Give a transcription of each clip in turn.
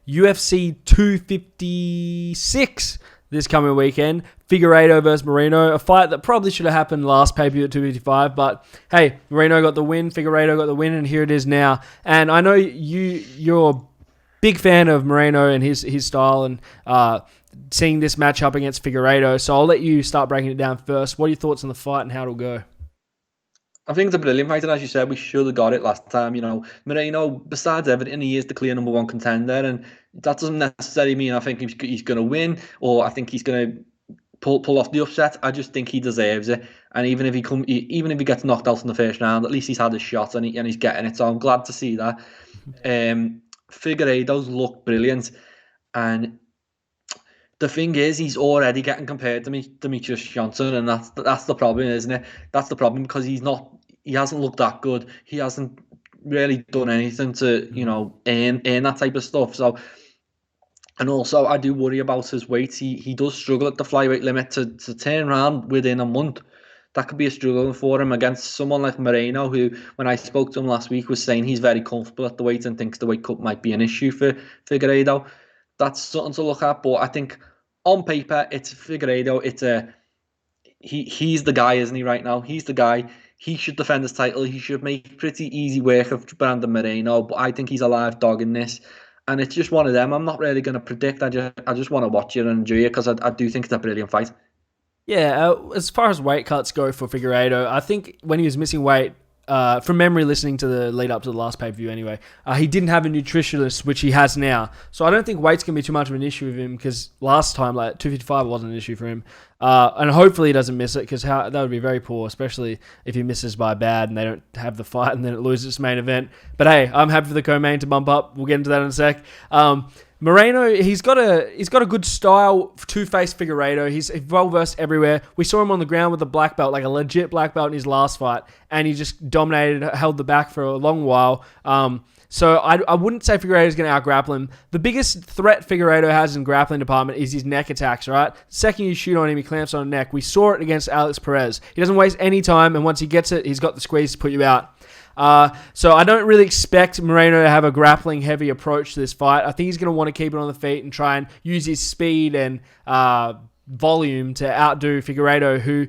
UFC 256 this coming weekend. Figueiredo versus Moreno, a fight that probably should have happened last pay-per-view at 255, but hey, Moreno got the win, Figueiredo got the win, and here it is now. And I know you're a big fan of Moreno and his style and seeing this matchup against Figueiredo, so I'll let you start breaking it down first. What are your thoughts on the fight and how it'll go? I think it's a brilliant fight, and as you said, we should have got it last time. Moreno, besides everything, he is the clear number one contender, and that doesn't necessarily mean I think he's going to win or I think he's going to pull off the upset. I just think he deserves it, and even if he gets knocked out in the first round, at least he's had a shot and he's getting it. So I'm glad to see that. Figueiredo's looked brilliant, and the thing is, he's already getting compared to Demetrius Johnson, and that's the problem, isn't it? That's the problem, because he hasn't looked that good. He hasn't really done anything to earn that type of stuff. So. And also, I do worry about his weight. He does struggle at the flyweight limit to turn around within a month. That could be a struggle for him against someone like Moreno, who, when I spoke to him last week, was saying he's very comfortable at the weight and thinks the weight cut might be an issue for Figueiredo. That's something to look at. But I think on paper, it's Figueiredo. He's the guy, isn't he, right now? He's the guy. He should defend his title. He should make pretty easy work of Brandon Moreno. But I think he's a live dog in this. And it's just one of them. I'm not really going to predict. I just want to watch it and enjoy it, because I do think it's a brilliant fight. Yeah, as far as weight cuts go for Figueiredo, I think when he was missing weight, from memory, listening to the lead up to the last pay-per-view anyway, he didn't have a nutritionist, which he has now. So I don't think weight's going to be too much of an issue with him, because last time, 255 wasn't an issue for him. And hopefully he doesn't miss it, because that would be very poor, especially if he misses by bad and they don't have the fight and then it loses its main event. But hey, I'm happy for the co-main to bump up. We'll get into that in a sec. Moreno, he's got a good style to face Figueiredo. He's well-versed everywhere. We saw him on the ground with a black belt, like a legit black belt in his last fight, and he just dominated, held the back for a long while. So I wouldn't say Figueiredo's going to out-grapple him. The biggest threat Figueiredo has in grappling department is his neck attacks, right? The second you shoot on him, he clamps on the neck. We saw it against Alex Perez. He doesn't waste any time, and once he gets it, he's got the squeeze to put you out. So I don't really expect Moreno to have a grappling-heavy approach to this fight. I think he's going to want to keep it on the feet and try and use his speed and volume to outdo Figueiredo, who,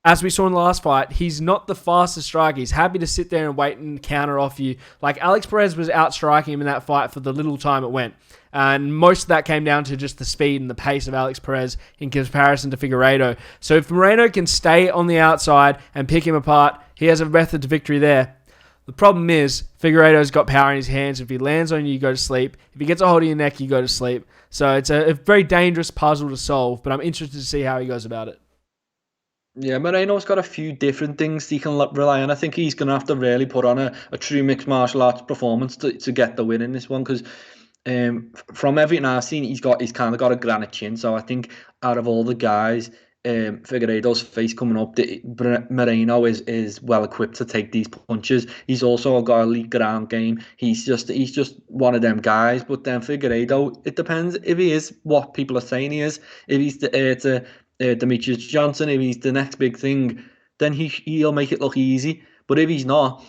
as we saw in the last fight, he's not the fastest striker. He's happy to sit there and wait and counter off you. Like, Alex Perez was outstriking him in that fight for the little time it went. And most of that came down to just the speed and the pace of Alex Perez in comparison to Figueiredo. So if Moreno can stay on the outside and pick him apart, he has a method to victory there. The problem is, Figueiredo's got power in his hands. If he lands on you, you go to sleep. If he gets a hold of your neck, you go to sleep. So it's a very dangerous puzzle to solve, but I'm interested to see how he goes about it. Yeah, Moreno's got a few different things he can rely on. I think he's going to have to really put on a true mixed martial arts performance to get the win in this one, because from everything I've seen, he's kind of got a granite chin. So I think out of all the guys, Figueiredo's face coming up, Moreno is well equipped to take these punches. He's also got a elite ground game. He's just one of them guys. But then Figueiredo, it depends if he is what people are saying he is. If he's the Demetrius Johnson, if he's the next big thing, then he'll make it look easy. But if he's not,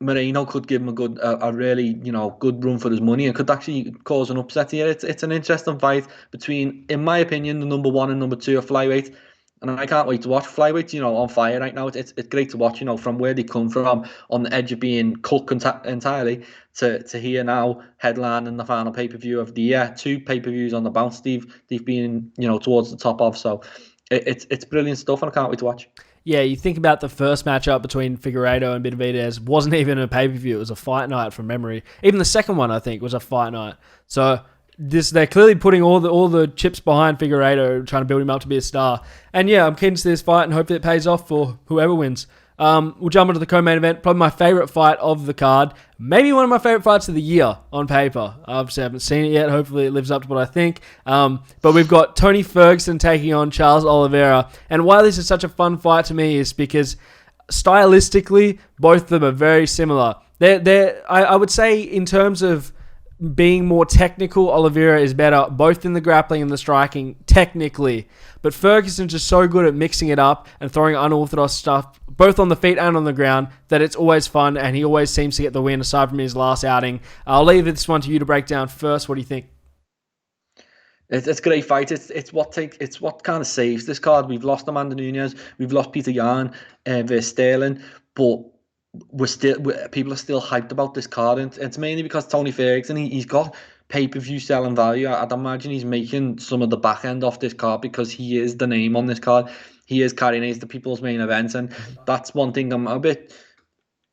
Moreno could give him a really good run for his money, and could actually cause an upset here. It's an interesting fight between, in my opinion, the number 1 and number 2 of flyweight, and I can't wait to watch flyweight. On fire right now. It's great to watch. From where they come from, on the edge of being cooked entirely, to here now headlining the final pay-per-view of the year. 2 pay-per-views on the bounce. They've been towards the top of. So it's brilliant stuff, and I can't wait to watch. Yeah, you think about the first matchup between Figueiredo and Benavidez, wasn't even a pay-per-view, it was a fight night from memory. Even the second one, I think, was a fight night. So they're clearly putting all the chips behind Figueiredo, trying to build him up to be a star. And yeah, I'm keen to see this fight and hope that it pays off for whoever wins. We'll jump into the co-main event. Probably my favourite fight of the card. Maybe one of my favourite fights of the year on paper. Obviously, I haven't seen it yet. Hopefully, it lives up to what I think. But we've got Tony Ferguson taking on Charles Oliveira. And why this is such a fun fight to me is because stylistically, both of them are very similar. I would say in terms of being more technical, Oliveira is better, both in the grappling and the striking, technically. But Ferguson's just so good at mixing it up and throwing unorthodox stuff, both on the feet and on the ground, that it's always fun, and he always seems to get the win, aside from his last outing. I'll leave this one to you to break down first. What do you think? It's a great fight. It's what kind of saves this card. We've lost Amanda Nunes, we've lost Peter Yan versus Sterling, but people are still hyped about this card, and it's mainly because Tony Ferguson he's got pay-per-view selling value. I'd imagine he's making some of the back end off this card because he is the name on this card. He is carrying it as the people's main event, and that's one thing I'm a bit.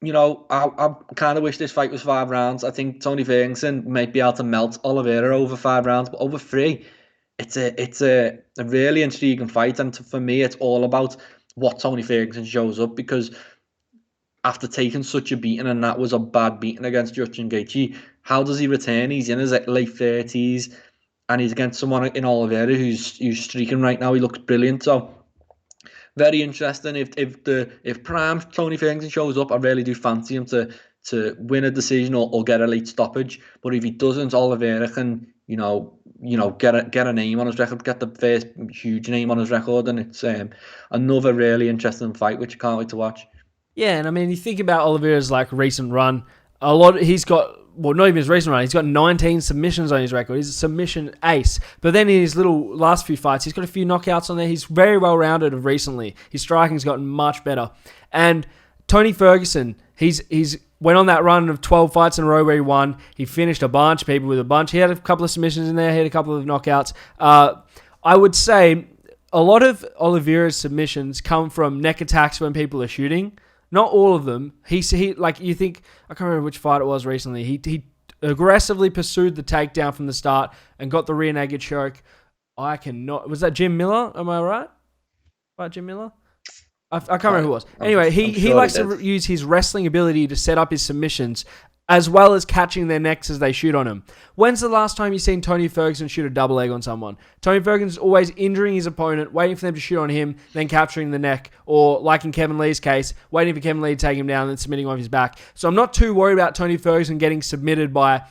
I kind of wish this fight was 5 rounds. I think Tony Ferguson might be able to melt Oliveira over 5 rounds, but over three, it's a really intriguing fight. And for me, it's all about what Tony Ferguson shows up, because after taking such a beating, and that was a bad beating against Justin Gaethje, how does he return? He's in his late 30s, and he's against someone in Oliveira who's streaking right now. He looks brilliant. So very interesting. If prime Tony Ferguson shows up, I really do fancy him to win a decision or get a late stoppage. But if he doesn't, Oliveira can get a name on his record, get the first huge name on his record, and it's another really interesting fight which I can't wait to watch. Yeah, and I mean, you think about Oliveira's like recent run. He's got, well, not even his recent run. He's got 19 submissions on his record. He's a submission ace. But then in his little last few fights, he's got a few knockouts on there. He's very well rounded recently. His striking's gotten much better. And Tony Ferguson, he's went on that run of 12 fights in a row where he won. He finished a bunch of people with a bunch. He had a couple of submissions in there. He had a couple of knockouts. I would say a lot of Oliveira's submissions come from neck attacks when people are shooting. Not all of them. He like you think, I can't remember which fight it was recently. He aggressively pursued the takedown from the start and got the rear naked choke. Was that Jim Miller? Am I right? Right, Jim Miller? I can't remember who it was. Anyway, he likes to use his wrestling ability to set up his submissions as well as catching their necks as they shoot on him. When's the last time you've seen Tony Ferguson shoot a double leg on someone? Tony Ferguson's always injuring his opponent, waiting for them to shoot on him, then capturing the neck, or like in Kevin Lee's case, waiting for Kevin Lee to take him down and then submitting off his back. So I'm not too worried about Tony Ferguson getting submitted by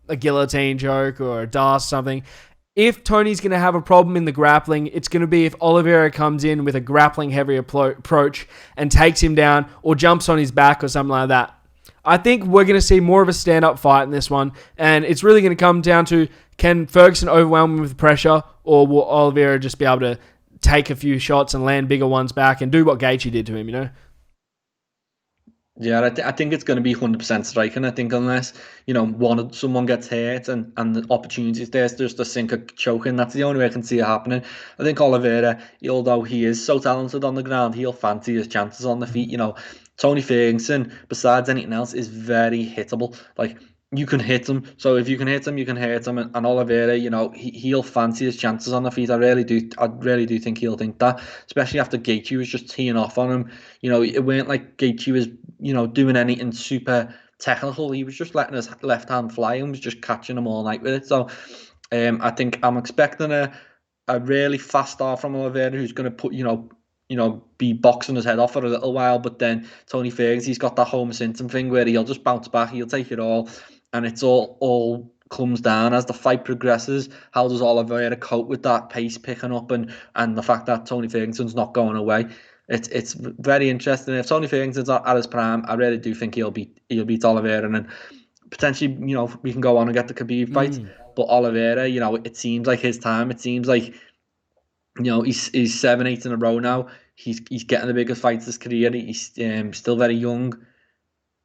a guillotine choke or a DAS or something. If Tony's going to have a problem in the grappling, it's going to be if Oliveira comes in with a grappling heavy approach and takes him down or jumps on his back or something like that. I think we're going to see more of a stand-up fight in this one, and it's really going to come down to, can Ferguson overwhelm him with pressure, or will Oliveira just be able to take a few shots and land bigger ones back and do what Gaethje did to him, you know? Yeah, I think it's going to be 100% striking. I think unless someone gets hurt and the opportunities there's just a sink or choke in, that's the only way I can see it happening. I think Oliveira, although he is so talented on the ground, he'll fancy his chances on the feet. Tony Ferguson, besides anything else, is very hittable. Like, you can hit him. So if you can hit him, you can hurt him. And Oliveira, he'll fancy his chances on the feet. I really do think he'll think that, especially after Gaethje was just teeing off on him. It weren't like Gaethje was, doing anything super technical. He was just letting his left hand fly and was just catching him all night with it. So I think I'm expecting a really fast start from Oliveira, who's going to put, be boxing his head off for a little while. But then Tony Ferguson, he's got that Homer Simpson thing where he'll just bounce back, he'll take it all. And it's all comes down as the fight progresses. How does Oliveira cope with that pace picking up and the fact that Tony Ferguson's not going away? It's very interesting. If Tony Ferguson's at his prime, I really do think he'll beat Oliveira, and then potentially, we can go on and get the Khabib fight. But Oliveira, it seems like his time. It seems like, he's 7-8 in a row now. He's getting the biggest fights of his career. He's still very young.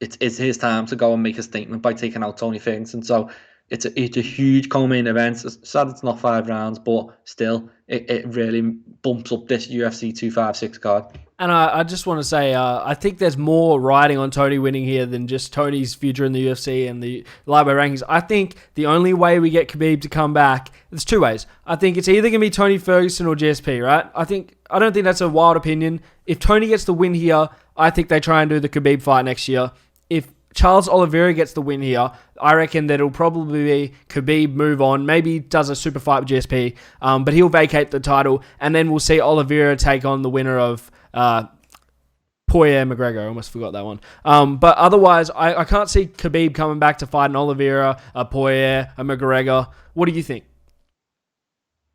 It's his time to go and make a statement by taking out Tony Ferguson. So it's a huge co-main event. It's sad it's not 5 rounds, but still, it really bumps up this UFC 256 card. And I just want to say, I think there's more riding on Tony winning here than just Tony's future in the UFC and the lightweight rankings. I think the only way we get Khabib to come back, there's two ways. I think it's either going to be Tony Ferguson or GSP, right? I don't think that's a wild opinion. If Tony gets the win here, I think they try and do the Khabib fight next year. If Charles Oliveira gets the win here, I reckon that it'll probably be Khabib move on, maybe does a super fight with GSP, but he'll vacate the title, and then we'll see Oliveira take on the winner of Poirier McGregor. I almost forgot that one. But otherwise, I can't see Khabib coming back to fight an Oliveira, a Poirier, a McGregor. What do you think?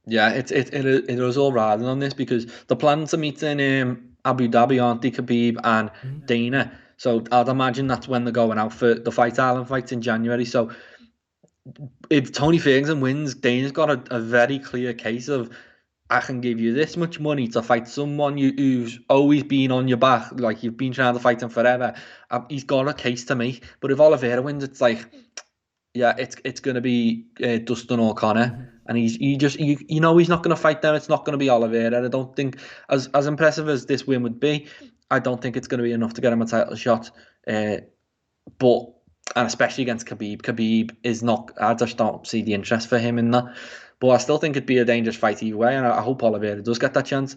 Yeah, it was all riding on this, because the plans to meet in Abu Dhabi, aren't they, Khabib and Dana? So I'd imagine that's when they're going out for the Fight Island fights in January. So if Tony Ferguson wins, Dana's got a very clear case of, I can give you this much money to fight someone who's always been on your back, like you've been trying to fight him forever. He's got a case to make. But if Oliveira wins, it's like, yeah, it's going to be Dustin O'Connor, and you know he's not going to fight them. It's not going to be Oliveira. I don't think, as impressive as this win would be, I don't think it's going to be enough to get him a title shot. But and especially against Khabib is not. I just don't see the interest for him in that. But I still think it'd be a dangerous fight either way, and I hope Oliveira does get that chance.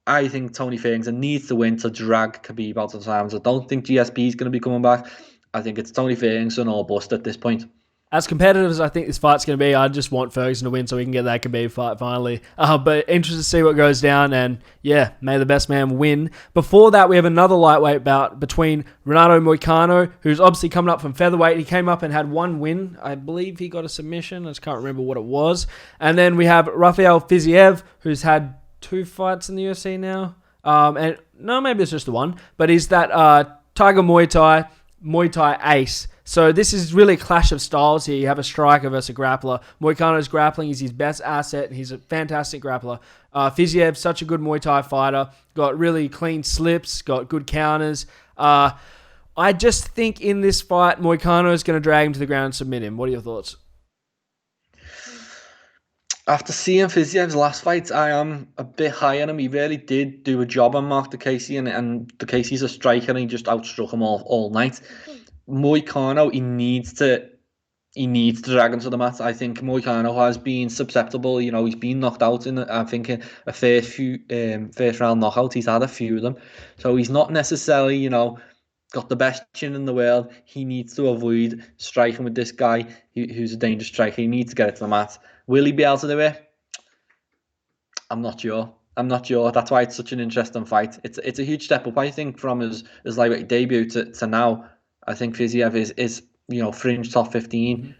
I think Tony Ferguson needs to win to drag Khabib out of times. I don't think GSP is going to be coming back. I think it's Tony Ferguson or bust at this point. As competitive as I think this fight's going to be, I just want Ferguson to win so we can get that Khabib fight finally. But interested to see what goes down, and yeah, may the best man win. Before that, we have another lightweight bout between Renato Moicano, who's obviously coming up from featherweight. He came up and had one win. I believe he got a submission. I just can't remember what it was. And then we have Rafael Fizzyev, who's had 2 fights in the UFC now. And no, maybe it's just the one. But he's that Tiger Muay Thai ace. So this is really a clash of styles here. You have a striker versus a grappler. Moicano's grappling is his best asset. He's a fantastic grappler. Fizzyev, such a good Muay Thai fighter. Got really clean slips, got good counters. I just think in this fight, Moicano is going to drag him to the ground and submit him. What are your thoughts? After seeing Fizziyev's last fight, I am a bit high on him. He really did do a job on Mark DeCasey, and DeCasey's a striker, and he just outstruck him all night. Moicano, he needs to drag him to the mat. I think Moicano has been susceptible. You know, he's been knocked out in, I think, a first round knockout. He's had a few of them, so he's not necessarily, you know, got the best chin in the world. He needs to avoid striking with this guy who's a dangerous striker. He needs to get it to the mat. Will he be able to do it? I'm not sure. That's why it's such an interesting fight. It's a huge step up, I think, from his lightweight debut to now. I think Fizzyev is fringe top 15.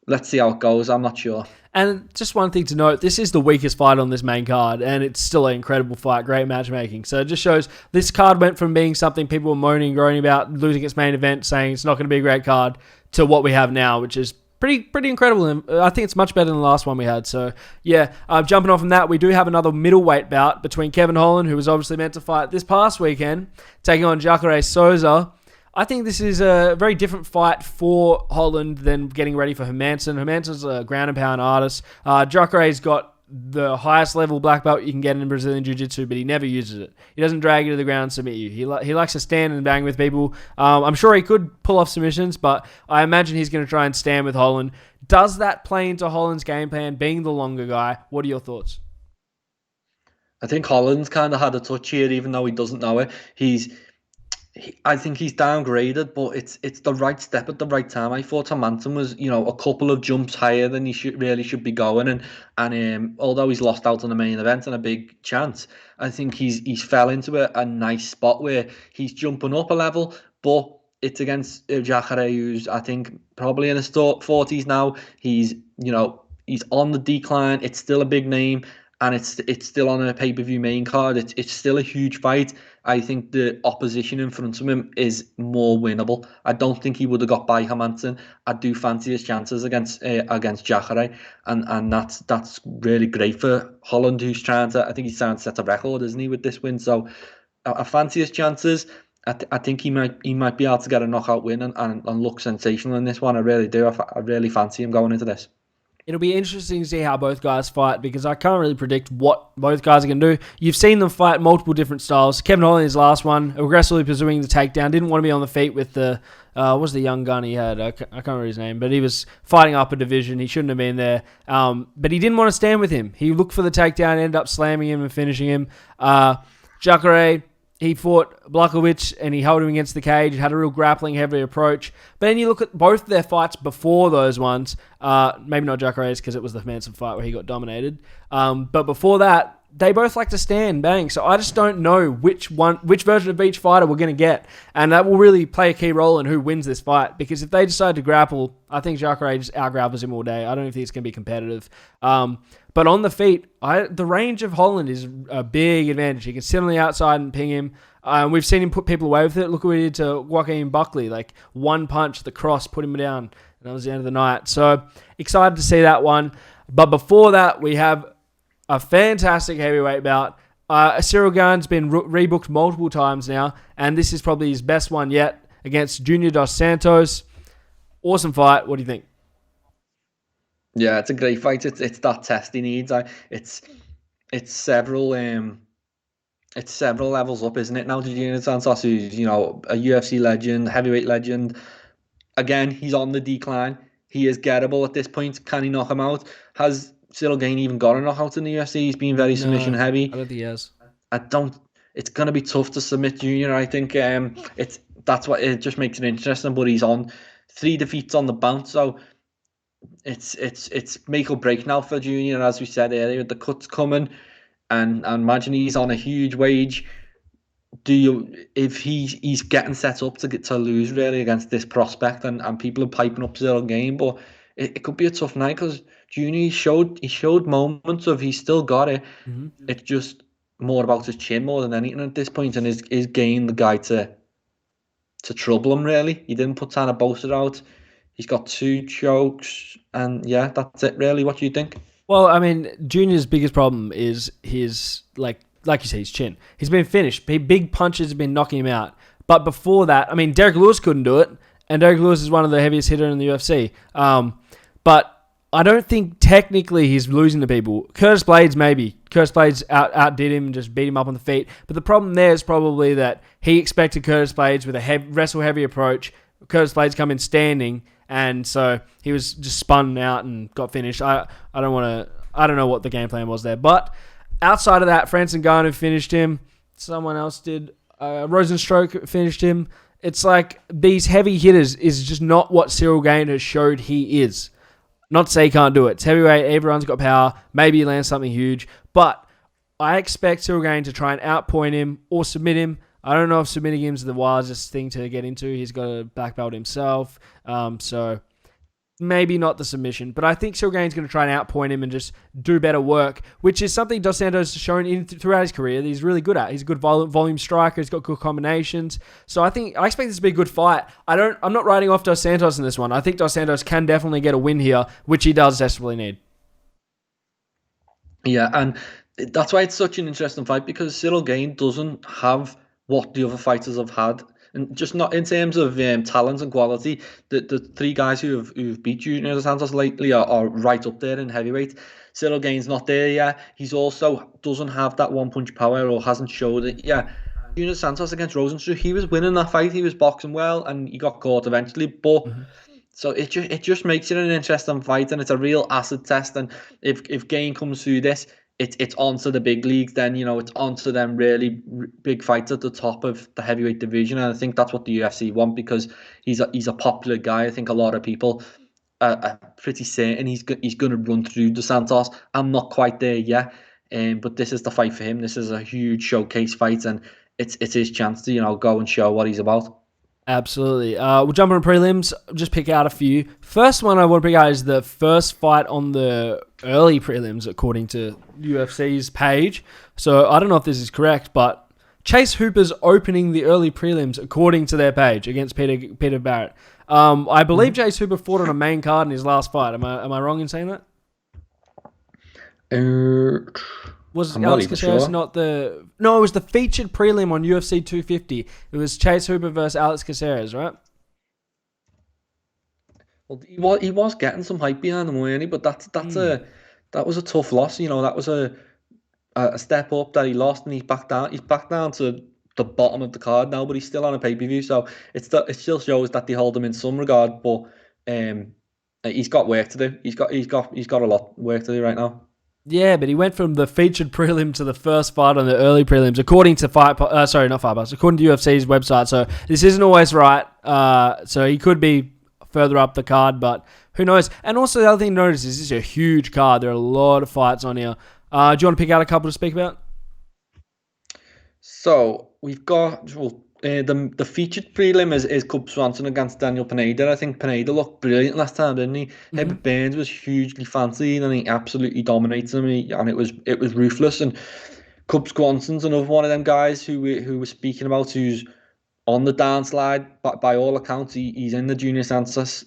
Let's see how it goes. I'm not sure. And just one thing to note, this is the weakest fight on this main card, and it's still an incredible fight, great matchmaking. So it just shows this card went from being something people were moaning and groaning about, losing its main event, saying it's not going to be a great card, to what we have now, which is pretty incredible. And I think it's much better than the last one we had. So yeah, jumping off from that, we do have another middleweight bout between Kevin Holland, who was obviously meant to fight this past weekend, taking on Jacare Souza. I think this is a very different fight for Holland than getting ready for Hermansson. Hermansson's a ground and pound artist. Jacare's got the highest level black belt you can get in Brazilian Jiu-Jitsu, but he never uses it. He doesn't drag you to the ground and submit you. He likes to stand and bang with people. I'm sure he could pull off submissions, but I imagine he's going to try and stand with Holland. Does that play into Holland's game plan, being the longer guy? What are your thoughts? I think Holland's kind of had a touch here, even though he doesn't know it. I think he's downgraded, but it's the right step at the right time. I thought Hermansson was, a couple of jumps higher than he should be going, and although he's lost out on the main event and a big chance, I think he's fell into a nice spot where he's jumping up a level, but it's against Jacare, who's I think probably in his 40s now. He's on the decline. It's still a big name, and it's still on a pay-per-view main card. It's still a huge fight. I think the opposition in front of him is more winnable. I don't think he would have got by Hermansson. I do fancy his chances against Jacare, and that's really great for Holland, who's trying to set a record, isn't he, with this win? So I fancy his chances. I think he might be able to get a knockout win and look sensational in this one. I really do. I really fancy him going into this. It'll be interesting to see how both guys fight, because I can't really predict what both guys are going to do. You've seen them fight multiple different styles. Kevin Holland, his last one, aggressively pursuing the takedown. Didn't want to be on the feet with the, what was the young gun he had? I can't remember his name, but he was fighting up a division. He shouldn't have been there. But he didn't want to stand with him. He looked for the takedown, ended up slamming him and finishing him. Jacare, he fought Blachowicz and he held him against the cage, had a real grappling heavy approach. But then you look at both their fights before those ones, maybe not Jacare's because it was the Hermansson fight where he got dominated. But before that, they both like to stand, bang. So I just don't know which version of each fighter we're going to get. And that will really play a key role in who wins this fight. Because if they decide to grapple, I think Jacare just out-grapples him all day. I don't think it's going to be competitive. But on the feet, the range of Holland is a big advantage. He can sit on the outside and ping him. We've seen him put people away with it. Look what he did to Joaquin Buckley. Like, one punch, the cross, put him down. And that was the end of the night. So, excited to see that one. But before that, we have a fantastic heavyweight bout. Cyril Gane's been rebooked multiple times now, and this is probably his best one yet against Junior Dos Santos. Awesome fight. What do you think? Yeah, it's a great fight. It's that test he needs. It's several levels up, isn't it? Now to Junior Dos Santos, who's a UFC legend, heavyweight legend. Again, he's on the decline. He is gettable at this point. Can he knock him out? Has Cyril Gane even got a knockout in the UFC? He's been very submission heavy. I don't think he has. It's gonna be tough to submit Junior. I think that's what it just makes it interesting. But he's on 3 defeats on the bounce, so it's make or break now for Junior. As we said earlier, the cut's coming, and imagine he's on a huge wage. If he's getting set up to lose really against this prospect, and people are piping up Cyril Gane, but it could be a tough night because Junior he showed moments of he's still got it. Mm-hmm. It's just more about his chin more than anything at this point, and is Gane the guy to trouble him really? He didn't put Tanner Boser out. He's got 2 chokes, and yeah, that's it really. What do you think? Well, I mean, Junior's biggest problem is his like you say, his chin. He's been finished. Big punches have been knocking him out. But before that, I mean, Derek Lewis couldn't do it, and Derek Lewis is one of the heaviest hitters in the UFC. But I don't think technically he's losing to people. Curtis Blades, maybe. Curtis Blades outdid him and just beat him up on the feet. But the problem there is probably that he expected Curtis Blades with a wrestle-heavy approach. Curtis Blades come in standing, and so he was just spun out and got finished. I don't know what the game plan was there. But outside of that, Francis Ngannou finished him. Someone else did. Rosenstruck finished him. It's like these heavy hitters is just not what Cyril Gane has showed he is. Not to say he can't do it. It's heavyweight. Everyone's got power. Maybe he lands something huge. But I expect Cyril Gane to try and outpoint him or submit him. I don't know if submitting him is the wisest thing to get into. He's got a black belt himself. So maybe not the submission. But I think Cyril Gane's going to try and outpoint him and just do better work, which is something Dos Santos has shown throughout his career that he's really good at. He's a good volume striker. He's got good combinations. So I expect this to be a good fight. I'm not writing off Dos Santos in this one. I think Dos Santos can definitely get a win here, which he does desperately need. Yeah, and that's why it's such an interesting fight, because Cyril Gane doesn't have what the other fighters have had. And just not in terms of talent and quality. The 3 guys who've beat Junior Dos Santos lately are right up there in heavyweight. Cyril Gane's not there yet. He's also doesn't have that one-punch power, or hasn't showed it yet. Junior Dos Santos against Rosenstruck, he was winning that fight. He was boxing well, and he got caught eventually. But so it just makes it an interesting fight, and it's a real acid test. And if Gane comes through this, it's onto the big leagues. Then it's onto them really big fights at the top of the heavyweight division, and I think that's what the UFC want, because he's a popular guy. I think a lot of people are pretty certain he's going to run through Dos Santos. I'm not quite there yet, but this is the fight for him. This is a huge showcase fight, and it's his chance to go and show what he's about. Absolutely. We'll jump on prelims. Just pick out a few. First one I want to pick out is the first fight on the early prelims, according to UFC's page. So I don't know if this is correct, but Chase Hooper's opening the early prelims according to their page against Peter Barrett. I believe Chase Hooper fought on a main card in his last fight. Am I wrong in saying that? Was Alex Caceres not the... No, it was the featured prelim on UFC 250. It was Chase Hooper versus Alex Caceres, right? Well, he was getting some hype behind him, wasn't he? But that was a tough loss. That was a step up that he lost, and he's back down. He's back down to the bottom of the card now, but he's still on a pay-per-view. So it still shows that they hold him in some regard. But he's got work to do. He's got a lot of work to do right now. Yeah, but he went from the featured prelim to the first fight on the early prelims, according to according to UFC's website. So this isn't always right. So he could be further up the card, but who knows? And also the other thing to notice is this is a huge card. There are a lot of fights on here. Do you want to pick out a couple to speak about? So we've got the featured prelim is Cub Squanton against Daniel Penae. I think Penae looked brilliant last time, didn't he? Herbert Burns was hugely fancy, and he absolutely dominates him, and it was ruthless. And Cub Squanton's another one of them guys who we're speaking about, who's on the downslide. But by all accounts, he's in the junior census,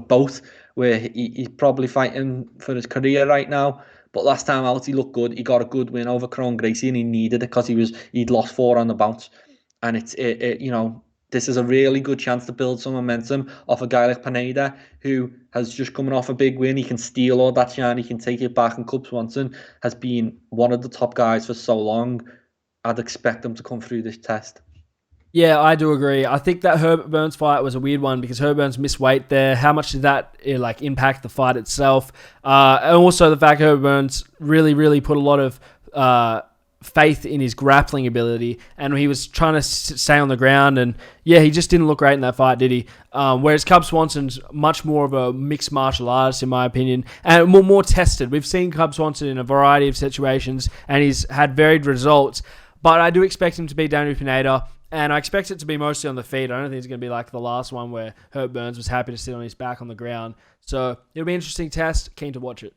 both, where he's probably fighting for his career right now. But last time out, he looked good. He got a good win over Cron Gracie, and he needed it because he'd lost 4 on the bounce. And this is a really good chance to build some momentum off a guy like Pineda, who has just coming off a big win. He can steal all that shine, he can take it back, and Cub Swanton has been one of the top guys for so long. I'd expect him to come through this test. Yeah, I do agree. I think that Herbert Burns fight was a weird one because Herbert Burns missed weight there. How much did that impact the fight itself? And also the fact Herbert Burns really, really put a lot of faith in his grappling ability, and he was trying to stay on the ground, and yeah, he just didn't look great in that fight, did he? Whereas Cub Swanson's much more of a mixed martial artist, in my opinion, and more tested. We've seen Cub Swanson in a variety of situations, and he's had varied results, but I do expect him to beat Daniel Penae, and I expect it to be mostly on the feet. I don't think it's going to be like the last one where Herb Burns was happy to sit on his back on the ground. So it'll be an interesting test. Keen to watch it.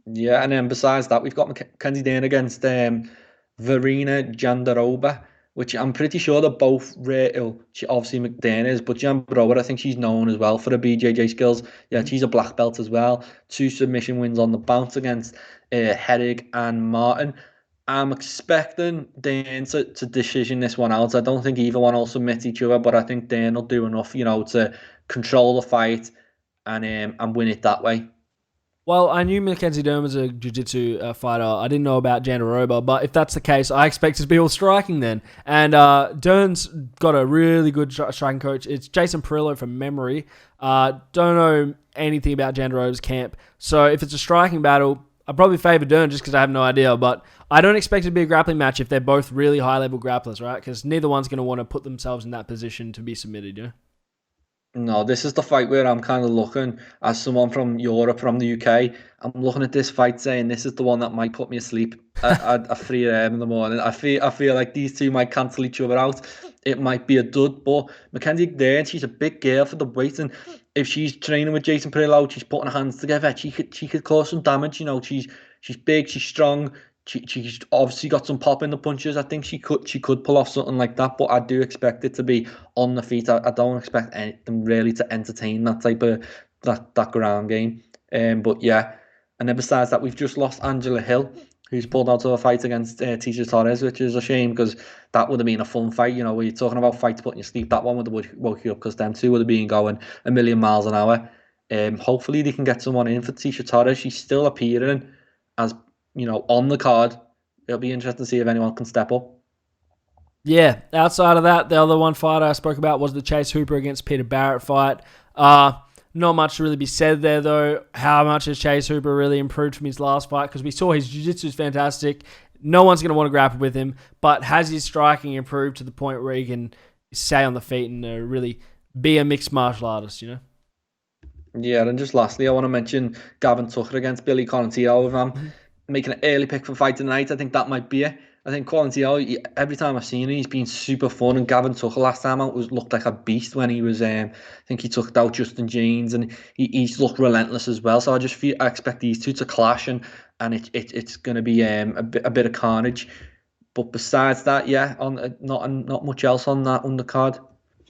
Yeah, and then besides that, we've got Mackenzie Dern against Verena Jandarova, which I'm pretty sure they're both real. Obviously McDermott is, but Jandarova, I think she's known as well for her BJJ skills. Yeah, she's a black belt as well. 2 submission wins on the bounce against Herrig and Martin. I'm expecting Dern to decision this one out. I don't think either one will submit each other, but I think Dern will do enough, to control the fight and win it that way. Well, I knew Mackenzie Dern was a jiu-jitsu fighter. I didn't know about Jandaroba, but if that's the case, I expect it to be all striking then. And Dern's got a really good striking coach. It's Jason Perillo from memory. Don't know anything about Jandaroba's camp. So if it's a striking battle, I'd probably favour Dern just because I have no idea. But I don't expect it to be a grappling match if they're both really high-level grapplers, right? Because neither one's going to want to put themselves in that position to be submitted, No, this is the fight where I'm kind of looking, as someone from Europe, from the UK, I'm looking at this fight saying this is the one that might put me asleep at 3 a.m. in the morning. I feel like these two might cancel each other out. It might be a dud, but Mackenzie Dern, she's a big girl for the weight, and if she's training with Jason Perillo, she's putting her hands together, she could cause some damage. She's big, she's strong. She's obviously got some pop in the punches. I think she could pull off something like that, but I do expect it to be on the feet. I don't expect them really to entertain that type of that ground game. But yeah, and then besides that, we've just lost Angela Hill, who's pulled out of a fight against Tisha Torres, which is a shame because that would have been a fun fight. Where you're talking about fights putting you to sleep, that one would have woke you up because them two would have been going a million miles an hour. Hopefully they can get someone in for Tisha Torres. She's still appearing as on the card. It'll be interesting to see if anyone can step up. Yeah, outside of that, the other one fight I spoke about was the Chase Hooper against Peter Barrett fight. Not much to really be said there, though. How much has Chase Hooper really improved from his last fight? Because we saw his jiu-jitsu is fantastic. No one's going to want to grapple with him. But has his striking improved to the point where he can stay on the feet and really be a mixed martial artist, Yeah, and just lastly, I want to mention Gavin Tucker against Billy Conanteau. If I'm making an early pick for fight tonight, I think that might be it. I think Conanteau, every time I've seen him, he's been super fun. And Gavin Tucker last time out looked like a beast when he was. I think he took out Justin James, and he's looked relentless as well. So I expect these two to clash, and it's going to be a bit of carnage. But besides that, yeah, not much else on that undercard.